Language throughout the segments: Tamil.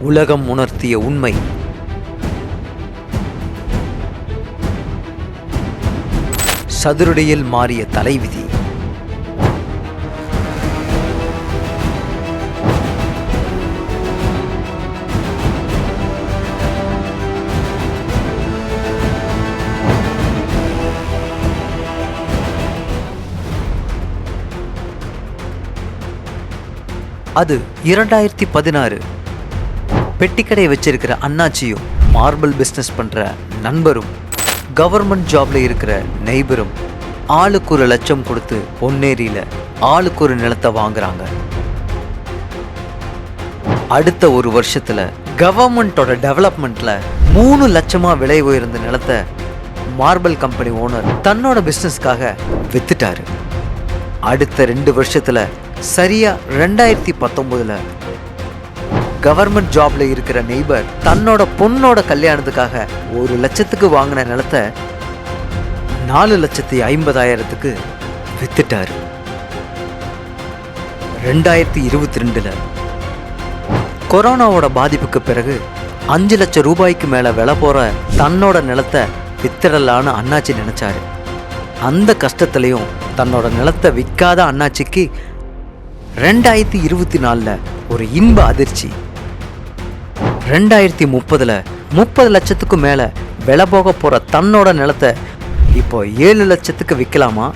உலகம் உணர்த்திய உண்மை. சதுரடியில் மாறிய தலைவிதி. அது 2016. பெட்டிக்கடை வச்சிருக்கிற அண்ணாச்சியும் மார்பிள் பிஸ்னஸ் பண்ற நண்பரும் கவர்மெண்ட் ஜாப்ல இருக்கிற நெய்பரும் ஆளுக்கு 1 லட்சம் கொடுத்து பொன்னேரியில ஆளுக்கு ஒரு நிலத்தை வாங்குறாங்க. அடுத்த 1 வருஷத்துல கவர்மெண்டோட டெவலப்மெண்ட்ல 3 லட்சமா விலை உயர்ந்த நிலத்தை மார்பிள் கம்பெனி ஓனர் தன்னோட பிசினஸ்க்காக வித்துட்டாரு. அடுத்த 2 வருஷத்துல சரியா 2019 கவர்மெண்ட் ஜாப்ல இருக்கிற நெய்பர் தன்னோட பொண்ணோட கல்யாணத்துக்காக 1 லட்சத்துக்கு வாங்கின நிலத்தை 4,50,000க்கு வித்துட்டாரு. 2022 கொரோனாவோட பாதிப்புக்கு பிறகு 5 லட்சம் ரூபாய்க்கு மேல விலை போற தன்னோட நிலத்தை வித்துடலான்னு அண்ணாச்சி நினைச்சாரு. அந்த கஷ்டத்திலையும் தன்னோட நிலத்தை விற்காத அண்ணாச்சிக்கு 2024 ஒரு இன்ப அதிர்ச்சி. 2030 30 லட்சத்துக்கும் மேல விலை போக போற தன்னோட நிலத்தை இப்போ 7 லட்சத்துக்கு விற்கலாமா,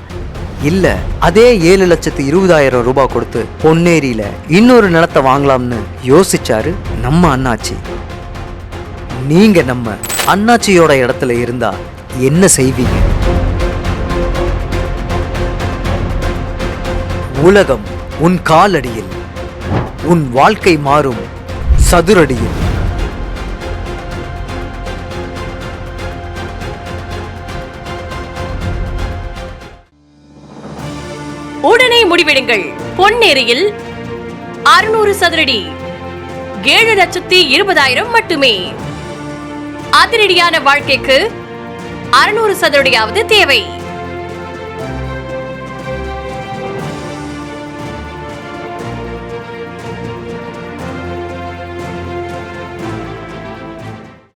இல்ல அதே 7,20,000 ரூபாய் கொடுத்து பொன்னேரியில இன்னொரு நிலத்தை வாங்கலாம்னு யோசிச்சாரு நம்ம அண்ணாச்சி. நீங்க நம்ம அண்ணாச்சியோட இடத்துல இருந்தா என்ன செய்வீங்க? உலகம் உன் காலடியில், உன் வாழ்க்கை மாறும் சதுரடியில். உடனே முடிவெடுங்கள். பொன்னேரியில் 600 சதுரடி 7,20,000 மட்டுமே. அதிரடியான வாழ்க்கைக்கு 600 சதுரடியாவது தேவை.